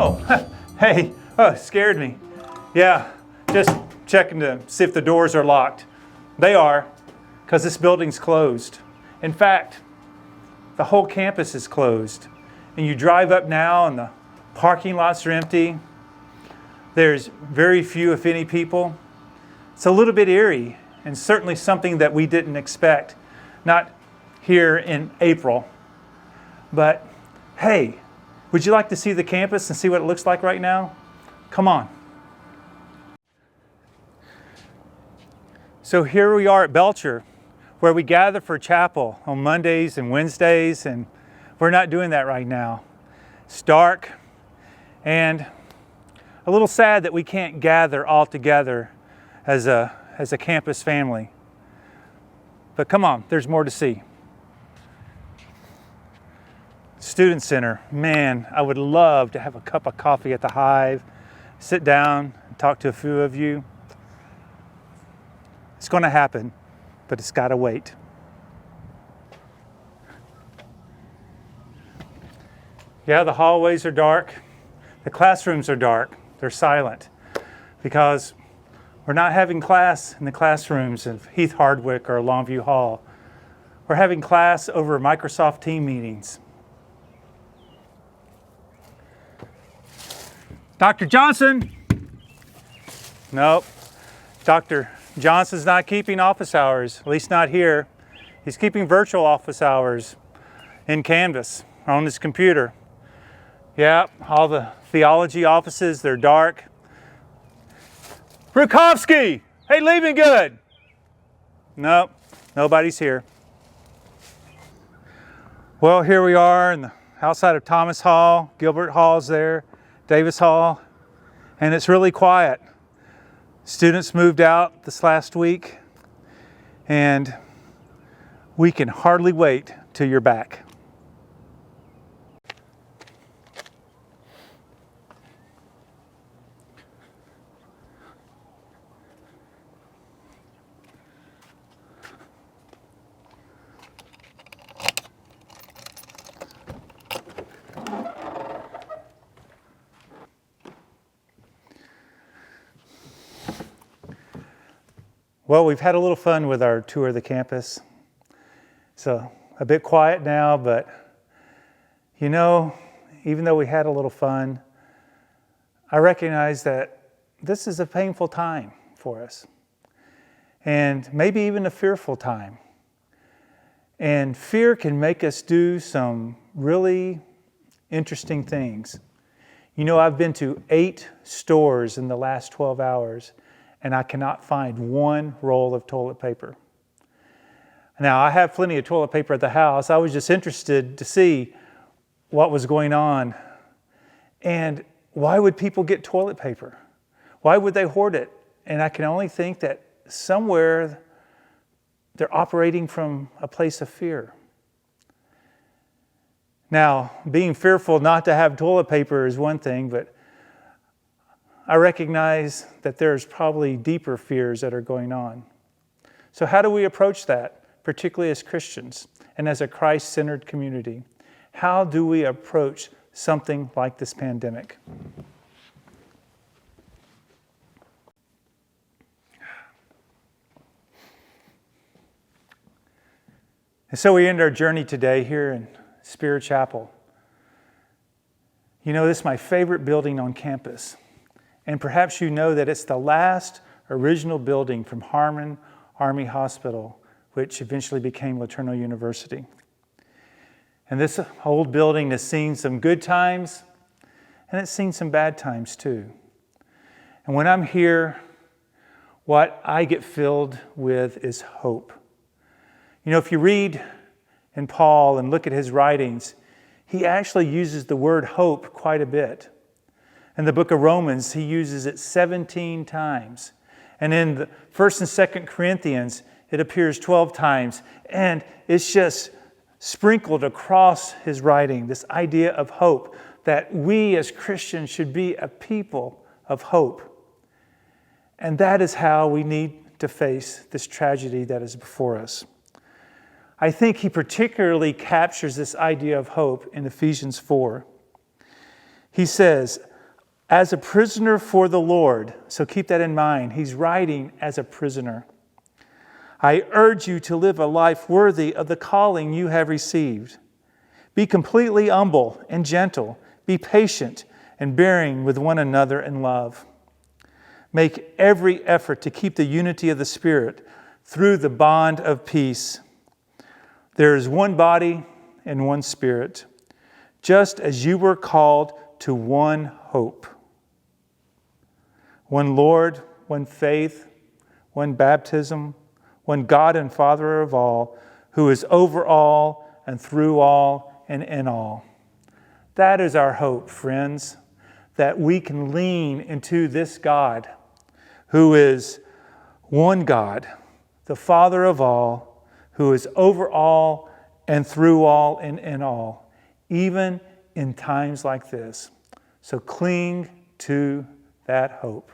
Oh, hey, scared me. Yeah, just checking to see if the doors are locked. They are, because this building's closed. In fact, the whole campus is closed. And you drive up now and the parking lots are empty. There's very few, if any, people. It's a little bit eerie and certainly something that we didn't expect. Not here in April, but hey, would you like to see the campus and see what it looks like right now? Come on. So here we are at Belcher, where we gather for chapel on Mondays and Wednesdays, and we're not doing that right now. It's dark and a little sad that we can't gather all together as a campus family. But come on, there's more to see. Student Center, man, I would love to have a cup of coffee at the Hive, sit down and talk to a few of you. It's going to happen, but it's got to wait. Yeah, the hallways are dark. The classrooms are dark. They're silent because we're not having class in the classrooms of Heath Hardwick or Longview Hall. We're having class over Microsoft Teams meetings. Dr. Johnson? Nope. Dr. Johnson's not keeping office hours, at least not here. He's keeping virtual office hours in Canvas on his computer. Yeah, all the theology offices, they're dark. Rukovsky! Hey, leaving good! Nope, nobody's here. Well, here we are in the outside of Thomas Hall. Gilbert Hall's there. Davis Hall, and it's really quiet. Students moved out this last week, and we can hardly wait till you're back. Well, we've had a little fun with our tour of the campus. So a bit quiet now, but you know, even though we had a little fun, I recognize that this is a painful time for us, and maybe even a fearful time. And fear can make us do some really interesting things. You know, I've been to 8 stores in the last 12 hours, and I cannot find one roll of toilet paper. Now, I have plenty of toilet paper at the house. I was just interested to see what was going on. And why would people get toilet paper? Why would they hoard it? And I can only think that somewhere they're operating from a place of fear. Now, being fearful not to have toilet paper is one thing, but I recognize that there's probably deeper fears that are going on. So how do we approach that, particularly as Christians and as a Christ-centered community? How do we approach something like this pandemic? And so we end our journey today here in Spirit Chapel. You know, this is my favorite building on campus. And perhaps you know that it's the last original building from Harmon Army Hospital, which eventually became LeTourneau University. And this old building has seen some good times, and it's seen some bad times too. And when I'm here, what I get filled with is hope. You know, if you read in Paul and look at his writings, he actually uses the word hope quite a bit. In the book of Romans, he uses it 17 times. And in the 1st and 2nd Corinthians, it appears 12 times. And it's just sprinkled across his writing, this idea of hope, that we as Christians should be a people of hope. And that is how we need to face this tragedy that is before us. I think he particularly captures this idea of hope in Ephesians 4. He says, as a prisoner for the Lord, so keep that in mind, he's writing as a prisoner. I urge you to live a life worthy of the calling you have received. Be completely humble and gentle. Be patient and bearing with one another in love. Make every effort to keep the unity of the Spirit through the bond of peace. There is one body and one Spirit, just as you were called to one hope. One Lord, one faith, one baptism, one God and Father of all, who is over all and through all and in all. That is our hope, friends, that we can lean into this God who is one God, the Father of all, who is over all and through all and in all, even in times like this. So cling to that hope.